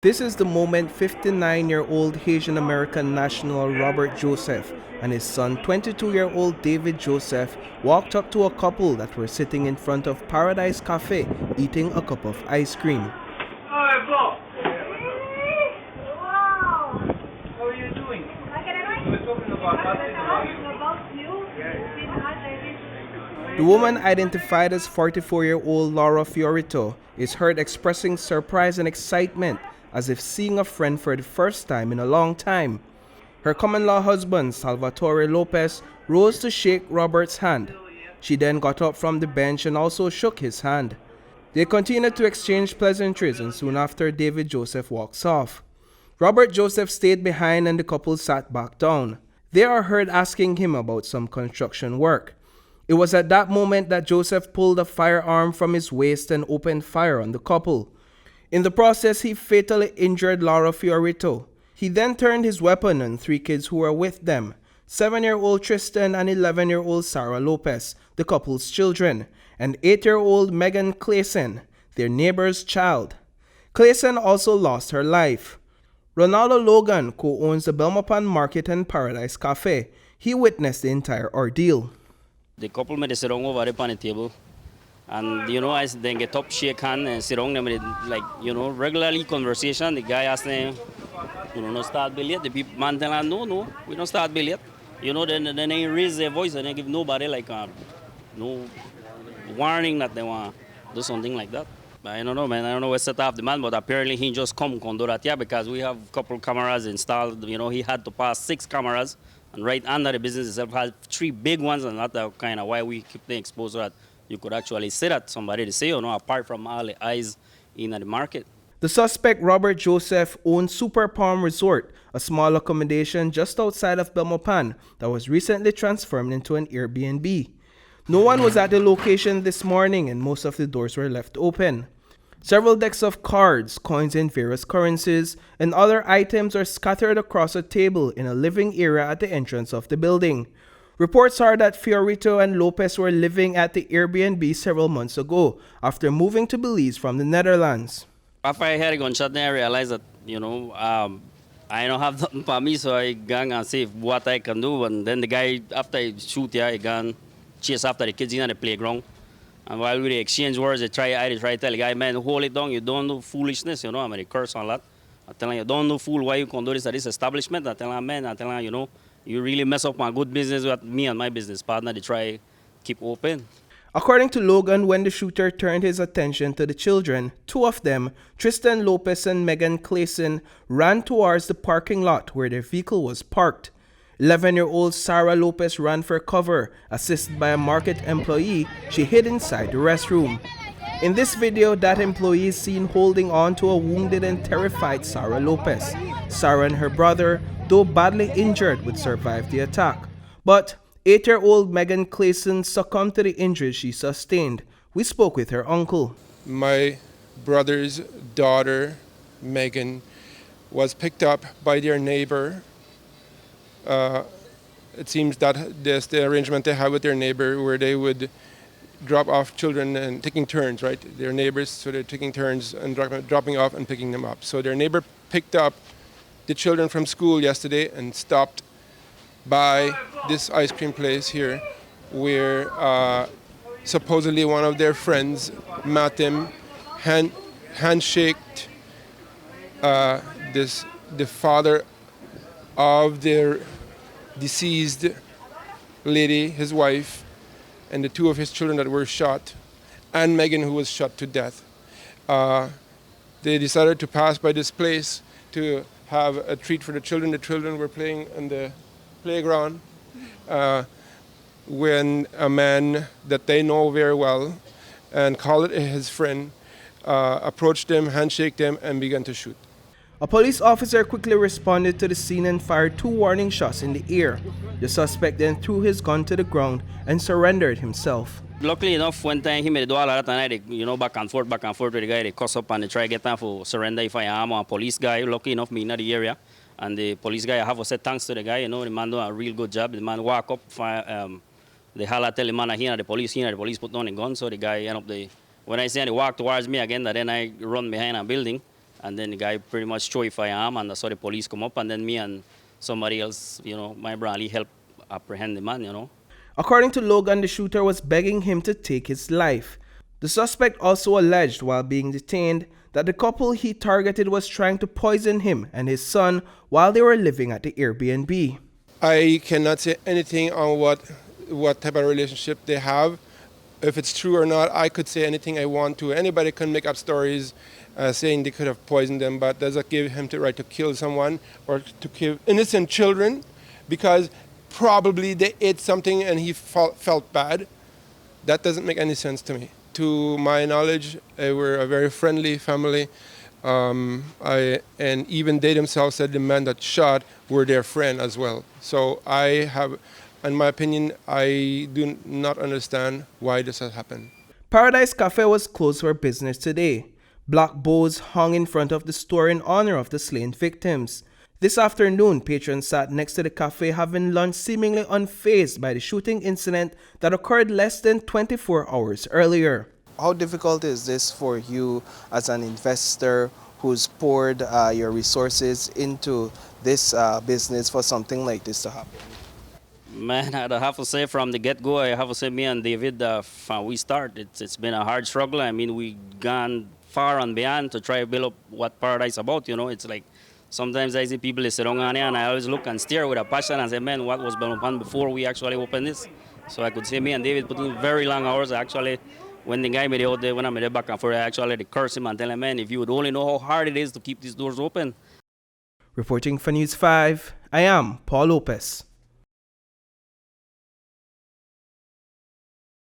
This is the moment 59-year-old Haitian American national Robert Joseph and his son 22-year-old David Joseph walked up to a couple that were sitting in front of Paradise Café eating a cup of ice cream. Wow. How are you doing? We're talking about you. The woman, identified as 44-year-old Laura Fiorito, is heard expressing surprise and excitement as if seeing a friend for the first time in a long time. Her common-law husband, Salvatore Lopes, rose to shake Robert's hand. She then got up from the bench and also shook his hand. They continued to exchange pleasantries, and soon after, David Joseph walks off. Robert Joseph stayed behind and the couple sat back down. They are heard asking him about some construction work. It was at that moment that Joseph pulled a firearm from his waist and opened fire on the couple. In the process, he fatally injured Laura Fiorito. He then turned his weapon on three kids who were with them: 7-year-old Tristan and 11-year-old Sarah Lopez, the couple's children, and 8-year-old Megan Klassen, their neighbor's child. Klassen also lost her life. Ronaldo Logan co-owns the Belmopan Market and Paradise Café. He witnessed the entire ordeal. The couple made sit down over there on the table. And, I then get up, shake hand, and sit down, regularly conversation. The guy asked them, no start bill yet. The people, man tell him, no, we don't start bill yet. Then they raise their voice and they give nobody, no warning that they want to do something like that. I don't know, man. I don't know what set off the man, but apparently he just come do that, because we have a couple cameras installed. He had to pass 6 cameras, and right under the business itself has 3 big ones, and that's kind of why we keep the exposure that you could actually sit at somebody to say, apart from all the eyes in the market. The suspect, Robert Joseph, owned Super Palm Resort, a small accommodation just outside of Belmopan that was recently transformed into an Airbnb. No one was at the location this morning and most of the doors were left open. Several decks of cards, coins in various currencies, and other items are scattered across a table in a living area at the entrance of the building. Reports are that Fiorito and Lopez were living at the Airbnb several months ago after moving to Belize from the Netherlands. After I heard a gunshot, then I realized that, I don't have nothing for me, so I gang and see what I can do. And then the guy, after I shoot, I gang chase after the kids in the playground. And while we exchange words, I try to tell the guy, man, hold it down, you don't do foolishness, I mean, curse on that. I tell him, you don't do fool, why you can do this at this establishment? I tell him, man, you really mess up my good business with me and my business partner to try keep open. According to Logan, when the shooter turned his attention to the children, 2 of them, Tristan Lopes and Megan Klassen, ran towards the parking lot where their vehicle was parked. 11-year-old Sarah Lopez ran for cover. Assisted by a market employee, she hid inside the restroom. In this video, that employee is seen holding on to a wounded and terrified Sarah Lopez. Sarah and her brother, though badly injured, would survive the attack. But 8-year-old Megan Klassen succumbed to the injuries she sustained. We spoke with her uncle. My brother's daughter, Megan, was picked up by their neighbor. It seems that there's the arrangement they have with their neighbor where they would drop off children and taking turns, right? Their neighbors, so they're taking turns and dropping off and picking them up. So their neighbor picked up the children from school yesterday and stopped by this ice cream place here where supposedly one of their friends met them, handshaked the father of their deceased lady, his wife, and the 2 of his children that were shot, and Megan, who was shot to death. They decided to pass by this place to have a treat for the children. The children were playing on the playground when a man that they know very well and called it his friend approached them, handshaked them, and began to shoot. A police officer quickly responded to the scene and fired 2 warning shots in the air. The suspect then threw his gun to the ground and surrendered himself. Luckily enough, one time he made do all of that, and back and forth with the guy. They cuss up and they try to get him for surrender if I am a police guy. Lucky enough, me in the area. And the police guy, I have to say thanks to the guy. The man done a real good job. The man walk up, they holla tell the man the police put down the gun. So the guy end up when I say he walk towards me again, then I run behind a building. And then the guy pretty much threw a firearm, and that's how the police come up, and then me and somebody else, my brother, helped apprehend the man. According to Logan, the shooter was begging him to take his life. The suspect also alleged while being detained that the couple he targeted was trying to poison him and his son while they were living at the Airbnb. I cannot say anything on what type of relationship they have. If it's true or not, I could say anything I want to. Anybody can make up stories saying they could have poisoned them, but does that give him the right to kill someone or to kill innocent children because probably they ate something and he felt bad? That doesn't make any sense to me. To my knowledge, they were a very friendly family. And even they themselves said the man that shot were their friend as well. So in my opinion, I do not understand why this has happened. Paradise Café was closed for business today. Black bows hung in front of the store in honor of the slain victims. This afternoon, patrons sat next to the cafe having lunch seemingly unfazed by the shooting incident that occurred less than 24 hours earlier. How difficult is this for you as an investor who's poured your resources into this business for something like this to happen? Man, I have to say from the get-go, I have to say me and David, we start. It's been a hard struggle. I mean, we gone far and beyond to try to build up what Paradise about. It's like sometimes I see people sit down on here and I always look and stare with a passion and say, man, what was Belmopan before we actually opened this? So I could say me and David put in very long hours. Actually, when the guy made it out there, when I made it back and forth, I actually had to curse him and tell him, man, if you would only know how hard it is to keep these doors open. Reporting for News 5, I am Paul Lopez.